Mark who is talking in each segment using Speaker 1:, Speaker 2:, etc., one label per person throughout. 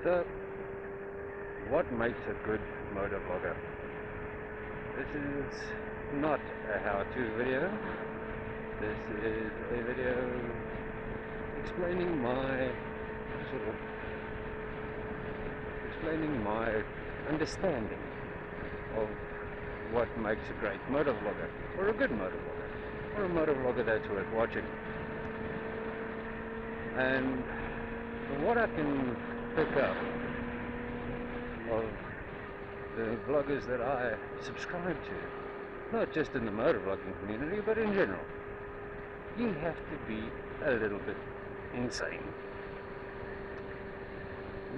Speaker 1: So, what makes a good motovlogger? This is not a how-to video. This is a video explaining my understanding of what makes a great motovlogger, or a good motovlogger, or a motovlogger that's worth watching. And from what I can pick up of the vloggers that I subscribe to, not just in the motovlogging community, but in general, you have to be a little bit insane.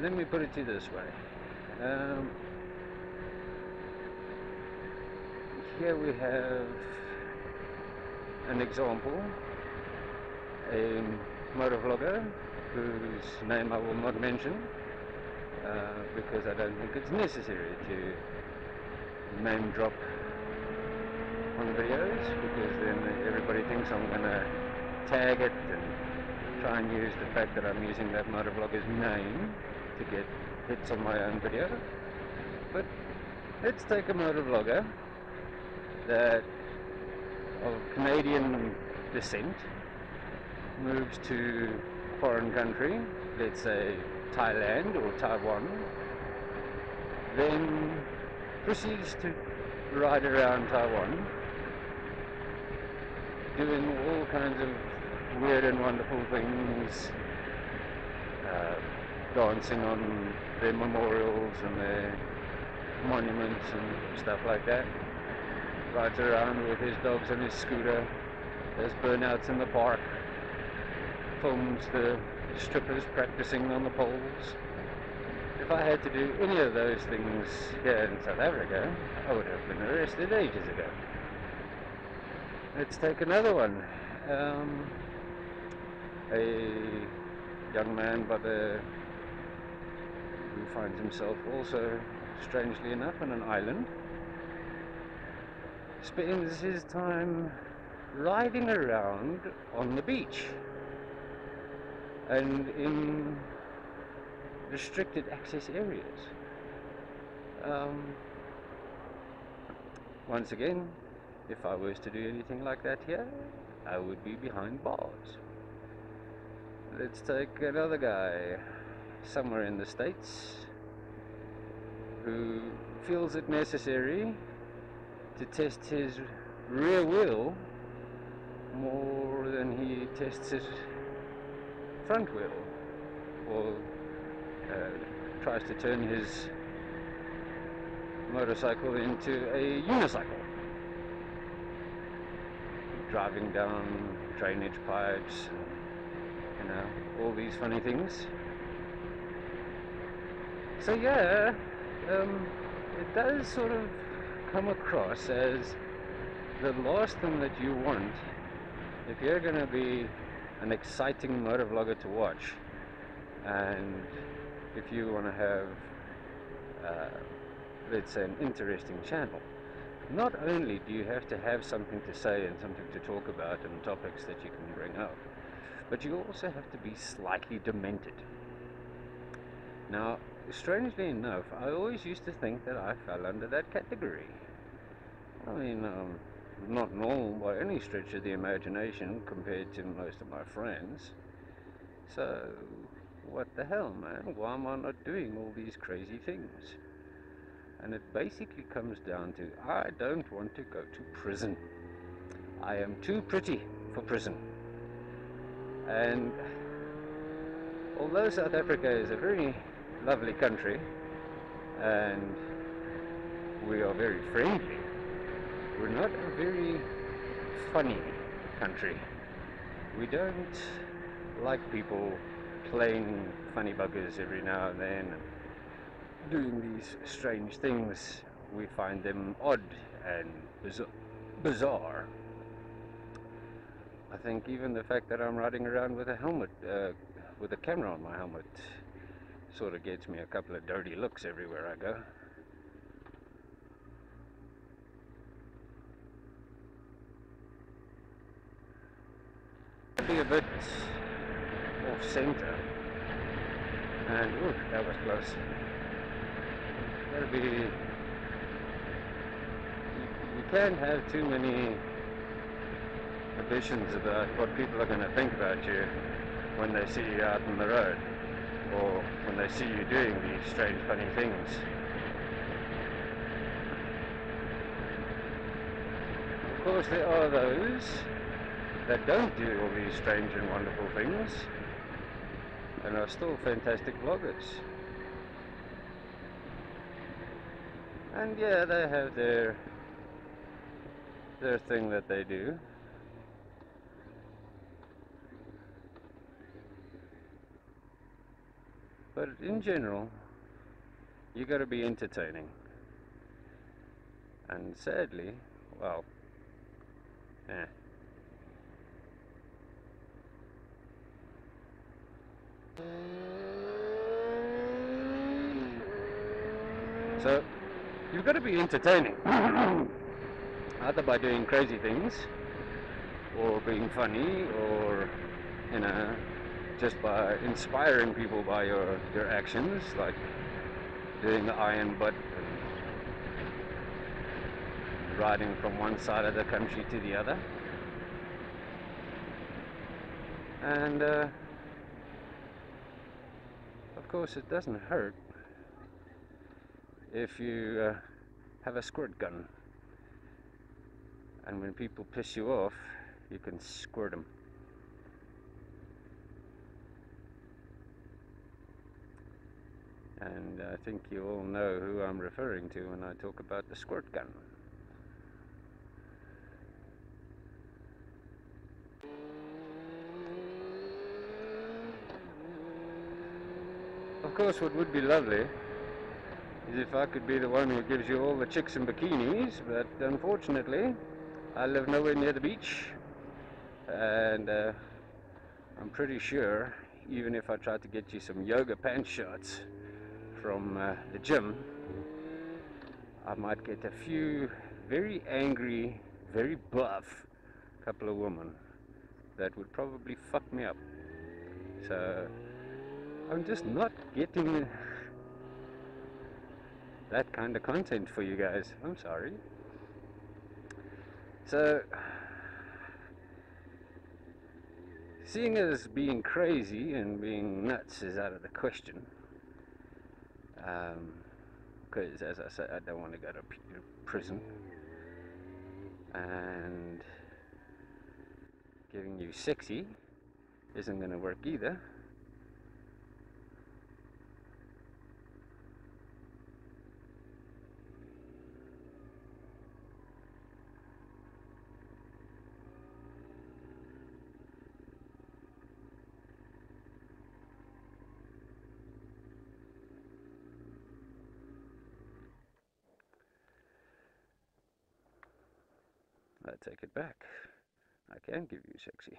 Speaker 1: Let me put it to you this way. Here we have an example, a motovlogger whose name I will not mention because I don't think it's necessary to name drop on videos, because then everybody thinks I'm going to tag it and try and use the fact that I'm using that motovlogger's name to get hits on my own video. But let's take a motovlogger that of Canadian descent moves to a foreign country, let's say Thailand or Taiwan, then proceeds to ride around Taiwan doing all kinds of weird and wonderful things, dancing on their memorials and their monuments and stuff like that. Rides around with his dogs on his scooter, does burnouts in the park, films the strippers practicing on the poles. If I had to do any of those things here in South Africa, I would have been arrested ages ago. Let's take another one. A young man who finds himself also, strangely enough, on an island, spends his time riding around on the beach and in restricted access areas. Once again, if I was to do anything like that here, I would be behind bars. Let's take another guy somewhere in the States who feels it necessary to test his rear wheel more than he tests his front wheel, or tries to turn his motorcycle into a unicycle, driving down drainage pipes, all these funny things. So yeah, it does sort of come across as the last thing that you want if you're going to be an exciting motovlogger to watch, and if you want to have let's say an interesting channel. Not only do you have to have something to say and something to talk about and topics that you can bring up, but you also have to be slightly demented. Now, strangely enough, I always used to think that I fell under that category. I mean, not normal by any stretch of the imagination compared to most of my friends. So, what the hell, man? Why am I not doing all these crazy things? And it basically comes down to, I don't want to go to prison. I am too pretty for prison. And although South Africa is a very lovely country, and we are very friendly, we're not a very funny country. We don't like people playing funny buggers every now and then, and doing these strange things. We find them odd and bizarre. I think even the fact that I'm riding around with a helmet, with a camera on my helmet, sort of gets me a couple of dirty looks everywhere I go. Be a bit off center, And ooh, that was close. Gotta be. You can't have too many ambitions about what people are going to think about you when they see you out on the road, or when they see you doing these strange, funny things. Of course, there are those that don't do all these strange and wonderful things and are still fantastic vloggers. And yeah, they have their thing that they do. But in general, you got to be entertaining. And sadly, well, eh. So, you've got to be entertaining. Either by doing crazy things, or being funny, or, you know, just by inspiring people by your actions, like doing the iron butt and riding from one side of the country to the other. And of course, it doesn't hurt if you have a squirt gun, and when people piss you off, you can squirt them. And I think you all know who I'm referring to when I talk about the squirt gun. Of course, what would be lovely is if I could be the one who gives you all the chicks in bikinis, but unfortunately, I live nowhere near the beach, and I'm pretty sure even if I tried to get you some yoga pants shots from the gym, I might get a few very angry, very buff couple of women that would probably fuck me up. So I'm just not getting that kind of content for you guys. I'm sorry. So, seeing as being crazy and being nuts is out of the question, because as I said, I don't want to go to prison, and getting you sexy isn't going to work either. I take it back. I can give you sexy.